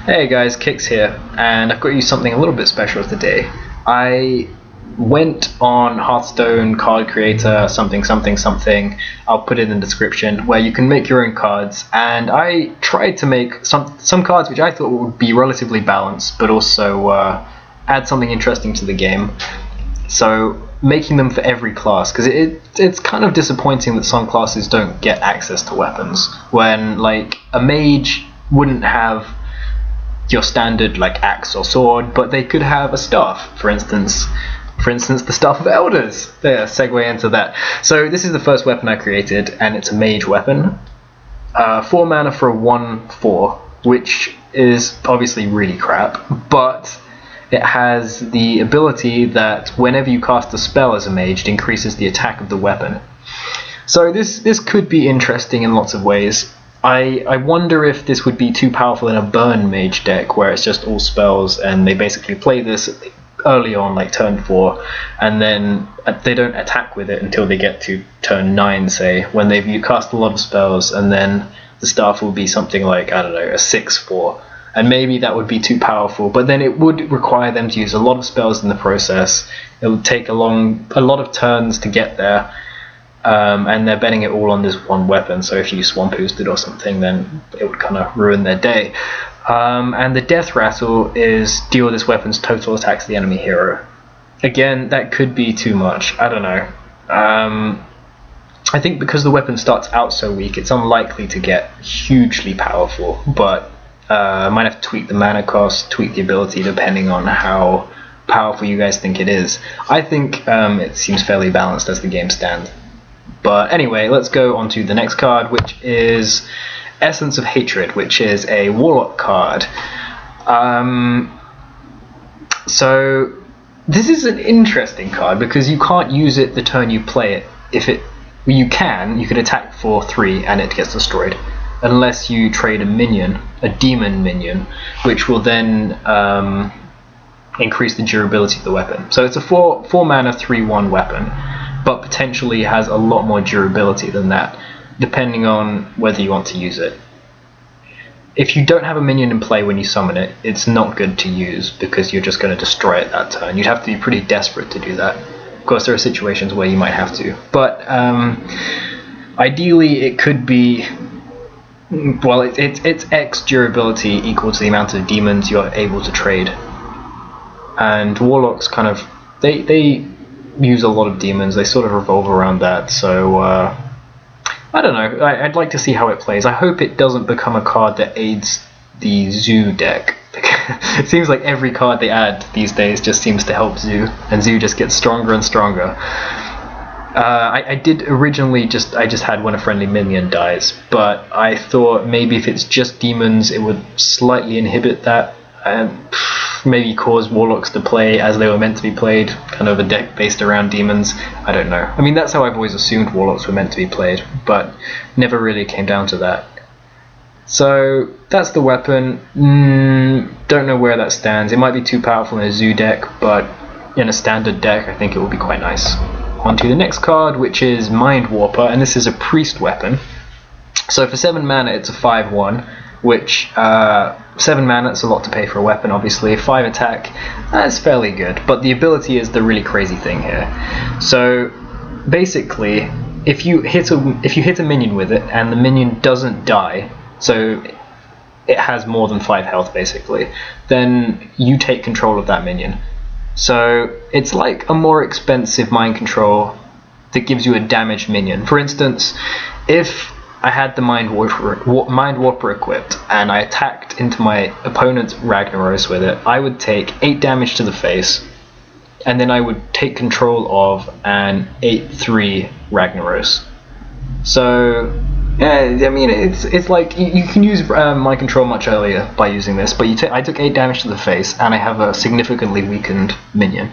Hey guys, Kix here, and I've got you something a little bit special today. I went on Hearthstone card creator something. I'll put it in the description where you can make your own cards, and I tried to make some cards which I thought would be relatively balanced, but also add something interesting to the game. So making them for every class, because it's kind of disappointing that some classes don't get access to weapons. When like a mage wouldn't have your standard like axe or sword, but they could have a staff, for instance the Staff of Elders. There, segue into that. So this is the first weapon I created, and it's a mage weapon. 4 mana for a 1/4, which is obviously really crap, but it has the ability that whenever you cast a spell as a mage, it increases the attack of the weapon. So this could be interesting in lots of ways. I wonder if this would be too powerful in a burn mage deck where it's just all spells and they basically play this early on, like turn 4, and then they don't attack with it until they get to turn 9, say, when they've cast a lot of spells, and then the staff will be something like, I don't know, a 6/4, and maybe that would be too powerful, but then it would require them to use a lot of spells in the process. It would take a lot of turns to get there. And they're betting it all on this one weapon, so if you swamp boosted or something, then it would kind of ruin their day. And the death rattle is deal this weapon's total attacks to the enemy hero. Again, that could be too much. I don't know. I think because the weapon starts out so weak, it's unlikely to get hugely powerful, but I might have to tweak the mana cost, tweak the ability depending on how powerful you guys think it is. I think it seems fairly balanced as the game stands. But anyway, let's go on to the next card, which is Essence of Hatred, which is a Warlock card. So this is an interesting card because you can't use it the turn you play it. You could attack for 3 and it gets destroyed, unless you trade a demon minion, which will then increase the durability of the weapon. So it's a 4 mana 3/1 weapon, but potentially has a lot more durability than that, depending on whether you want to use it. If you don't have a minion in play when you summon it, it's not good to use because you're just going to destroy it that turn. You'd have to be pretty desperate to do that. Of course, there are situations where you might have to, but ideally it could be, well, it's X durability equal to the amount of demons you're able to trade. And Warlocks kind of, they use a lot of demons, they sort of revolve around that, so I don't know, I'd like to see how it plays. I hope it doesn't become a card that aids the Zoo deck. It seems like every card they add these days just seems to help Zoo, and Zoo just gets stronger and stronger. I did originally I just had when a friendly minion dies, but I thought maybe if it's just demons it would slightly inhibit that, and maybe cause Warlocks to play as they were meant to be played, kind of a deck based around demons. I don't know. I mean, that's how I've always assumed Warlocks were meant to be played, but never really came down to that. So that's the weapon. Don't know where that stands. It might be too powerful in a Zoo deck, but in a standard deck I think it will be quite nice. On to the next card, which is Mind Warper, and this is a priest weapon. So for 7 mana it's a 5/1, which 7 mana, it's a lot to pay for a weapon, obviously. 5 attack, that's fairly good, but the ability is the really crazy thing here. So basically, if you hit a minion with it and the minion doesn't die, so it has more than 5 health basically, then you take control of that minion. So it's like a more expensive mind control that gives you a damaged minion. For instance, if I had the Mind Warper equipped and I attacked into my opponent's Ragnaros with it, I would take 8 damage to the face, and then I would take control of an 8/3 Ragnaros. So yeah, I mean, it's like you can use mind control much earlier by using this, but I took 8 damage to the face and I have a significantly weakened minion.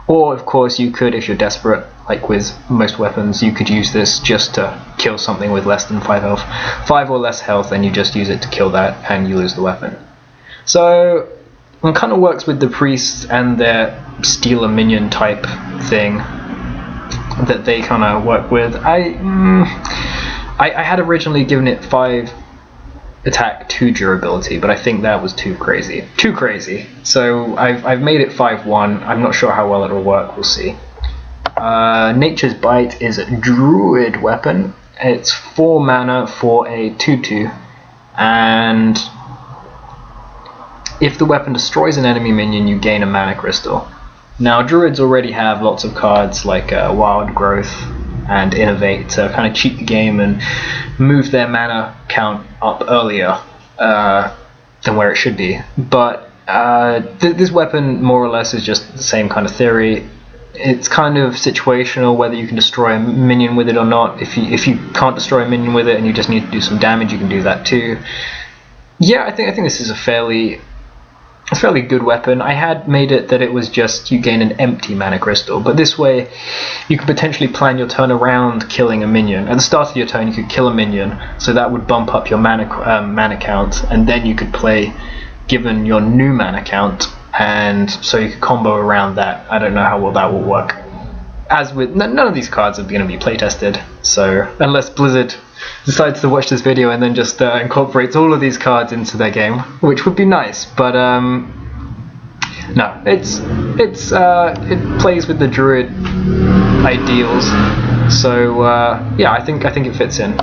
Or of course you could, if you're desperate, like with most weapons, you could use this just to kill something with less than 5 health. 5 or less health, and you just use it to kill that and you lose the weapon. So it kind of works with the priests and their steal a minion type thing that they kind of work with. I had originally given it 5 attack 2 durability, but I think that was too crazy. Too crazy. So I've made it 5-1. I'm not sure how well it'll work. We'll see. Nature's Bite is a druid weapon. It's 4 mana for a 2/2, and if the weapon destroys an enemy minion, you gain a mana crystal. Now, druids already have lots of cards like Wild Growth and Innovate to kind of cheat the game and move their mana count up earlier than where it should be. But this weapon more or less is just the same kind of theory. It's kind of situational whether you can destroy a minion with it or not. If you can't destroy a minion with it and you just need to do some damage, you can do that too. Yeah, I think this is a fairly good weapon. I had made it that it was just you gain an empty mana crystal, but this way you could potentially plan your turn around killing a minion. At the start of your turn you could kill a minion, so that would bump up your mana count, and then you could play given your new mana count, and so you could combo around that. I don't know how well that will work. As with none of these cards are going to be playtested, so unless Blizzard decides to watch this video and then just incorporates all of these cards into their game, which would be nice, but no, it plays with the druid ideals, so yeah, I think it fits in.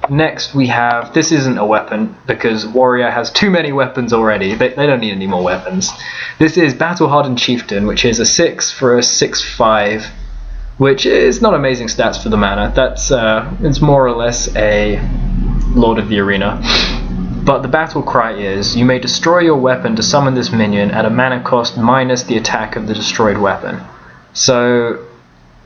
Next we have, this isn't a weapon because Warrior has too many weapons already. They don't need any more weapons. This is Battle Hardened Chieftain, which is a 6 for a 6/5. Which is not amazing stats for the mana. That's it's more or less a Lord of the Arena. But the battle cry is, you may destroy your weapon to summon this minion at a mana cost minus the attack of the destroyed weapon. So,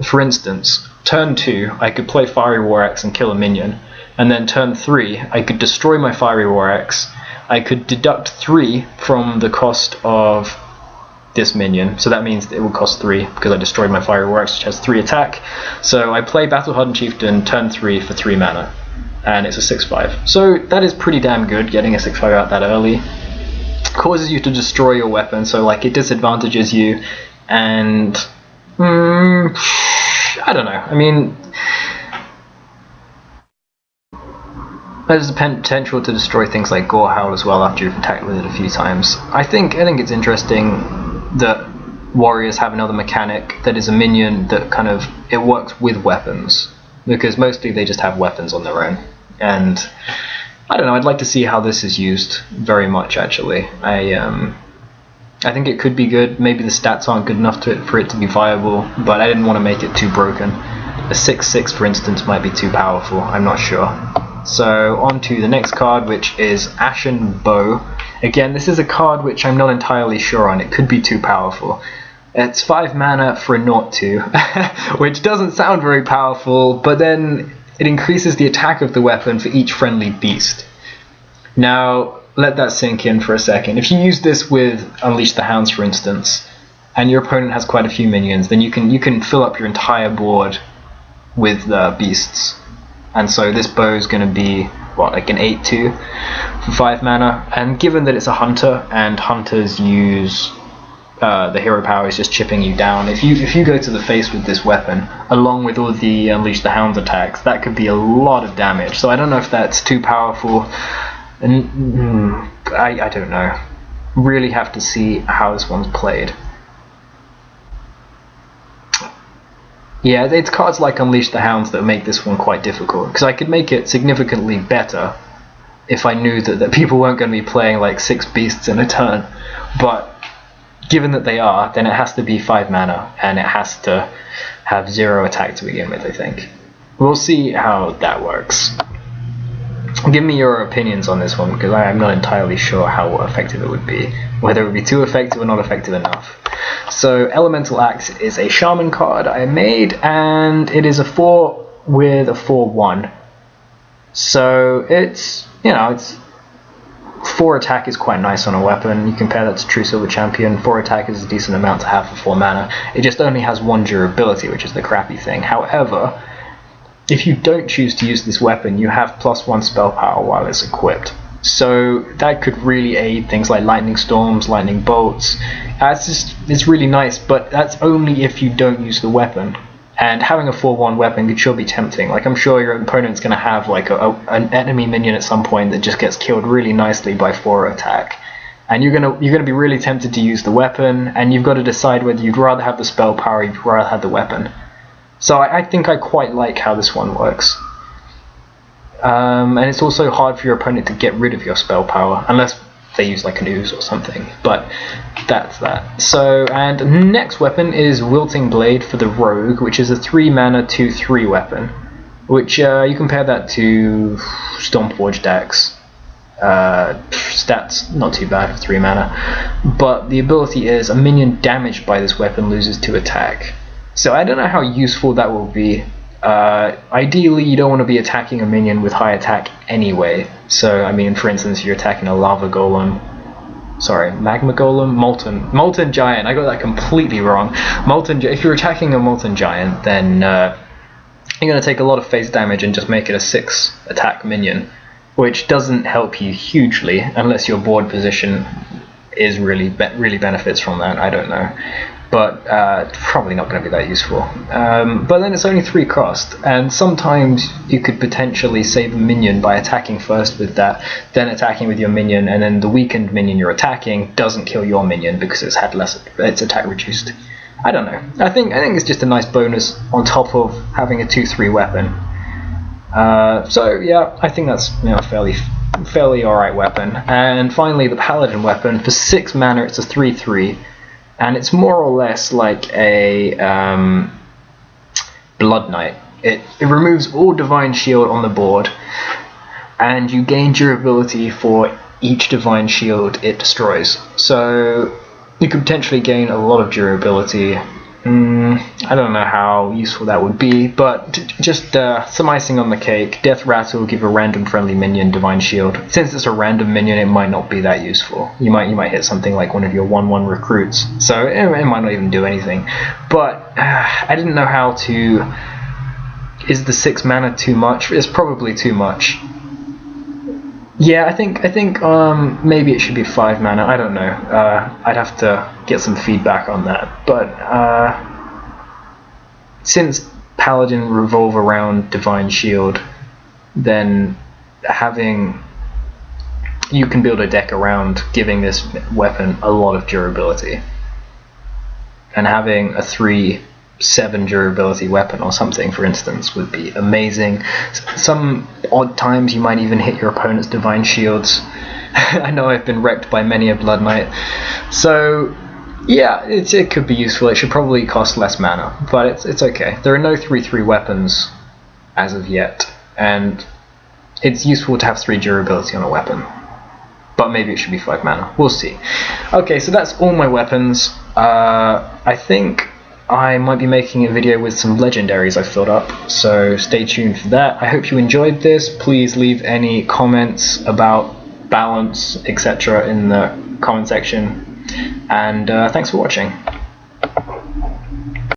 for instance, turn 2, I could play Fiery War Axe and kill a minion. And then turn 3, I could destroy my Fiery War Axe. I could deduct 3 from the cost of this minion, so that means it will cost 3 because I destroyed my Fiery War Axe, which has 3 attack. So I play Battle Hardened Chieftain turn 3 for 3 mana, and it's a 6/5. So that is pretty damn good, getting a 6/5 out that early. Causes you to destroy your weapon, so like it disadvantages you, and I don't know. I mean, there's the potential to destroy things like Gorehowl as well after you've attacked with it a few times. I think it's interesting that warriors have another mechanic that is a minion that kind of, it works with weapons, because mostly they just have weapons on their own, and I don't know, I'd like to see how this is used very much actually. I think it could be good. Maybe the stats aren't good enough for it to be viable, but I didn't want to make it too broken. A 6/6 for instance might be too powerful, I'm not sure. So on to the next card, which is Ashen Bow. Again, this is a card which I'm not entirely sure on. It could be too powerful. It's 5 mana for a 0/2, which doesn't sound very powerful, but then it increases the attack of the weapon for each friendly beast. Now, let that sink in for a second. If you use this with Unleash the Hounds, for instance, and your opponent has quite a few minions, then you can fill up your entire board with beasts. And so this bow is going to be, what, like an 8/2 for 5 mana. And given that it's a hunter, and hunters use the hero power is just chipping you down, if you go to the face with this weapon, along with all the Unleash the Hounds attacks, that could be a lot of damage. So I don't know if that's too powerful. And I don't know. Really have to see how this one's played. Yeah, it's cards like Unleash the Hounds that make this one quite difficult, because I could make it significantly better if I knew that people weren't going to be playing like 6 beasts in a turn, but given that they are, then it has to be 5 mana, and it has to have 0 attack to begin with, I think. We'll see how that works. Give me your opinions on this one, because I'm not entirely sure how effective it would be, whether it would be too effective or not effective enough. So Elemental Axe is a Shaman card I made, and it is a 4 with a 4/1. So it's 4 attack is quite nice on a weapon. You compare that to True Silver Champion, 4 attack is a decent amount to have for 4 mana. It just only has 1 durability, which is the crappy thing. However, if you don't choose to use this weapon, you have +1 spell power while it's equipped. So that could really aid things like lightning storms, lightning bolts. It's really nice, but that's only if you don't use the weapon. And having a 4/1 weapon could sure be tempting. Like, I'm sure your opponent's going to have like an enemy minion at some point that just gets killed really nicely by 4 attack, and you're gonna be really tempted to use the weapon, and you've got to decide whether you'd rather have the spell power or you'd rather have the weapon. So I think I quite like how this one works. And it's also hard for your opponent to get rid of your spell power, unless they use like an ooze or something, but that's that. So, and next weapon is Wilting Blade for the Rogue, which is a 3 mana 2/3 weapon, which you compare that to Stormforge decks. Stats not too bad for 3 mana, but the ability is a minion damaged by this weapon loses 2 attack. So I don't know how useful that will be. Ideally, you don't want to be attacking a minion with high attack anyway. So, I mean, for instance, you're attacking a lava golem. Sorry, magma golem? Molten giant. I got that completely wrong. If you're attacking a molten giant, then you're going to take a lot of face damage and just make it a 6 attack minion, which doesn't help you hugely unless your board position is really benefits from that. I don't know. But probably not going to be that useful. But then it's only 3 cost, and sometimes you could potentially save a minion by attacking first with that, then attacking with your minion, and then the weakened minion you're attacking doesn't kill your minion because it's had its attack reduced. I don't know. I think it's just a nice bonus on top of having a 2/3 weapon. So yeah, I think that's fairly alright weapon. And finally, the Paladin weapon for 6 mana. It's a 3/3. And it's more or less like a Blood Knight. It removes all Divine Shield on the board, and you gain durability for each Divine Shield it destroys. So you could potentially gain a lot of durability. I don't know how useful that would be, but just some icing on the cake. Death Rattle will give a random friendly minion Divine Shield. Since it's a random minion, it might not be that useful. You might hit something like one of your 1/1 recruits, so it might not even do anything. But I didn't know how to. Is the 6 mana too much? It's probably too much. Yeah, I think maybe it should be 5 mana. I don't know. I'd have to get some feedback on that. But since Paladin revolve around Divine Shield, then you can build a deck around giving this weapon a lot of durability, and having a 3/7 durability weapon or something, for instance, would be amazing. Some odd times you might even hit your opponent's Divine Shields. I know I've been wrecked by many a Blood Knight. So yeah, it could be useful. It should probably cost less mana, but it's okay. There are no 3/3 weapons as of yet, and it's useful to have 3 durability on a weapon. But maybe it should be 5 mana. We'll see. Okay, so that's all my weapons. I think I might be making a video with some legendaries I've filled up, so stay tuned for that. I hope you enjoyed this. Please leave any comments about balance, etc. in the comment section, and thanks for watching.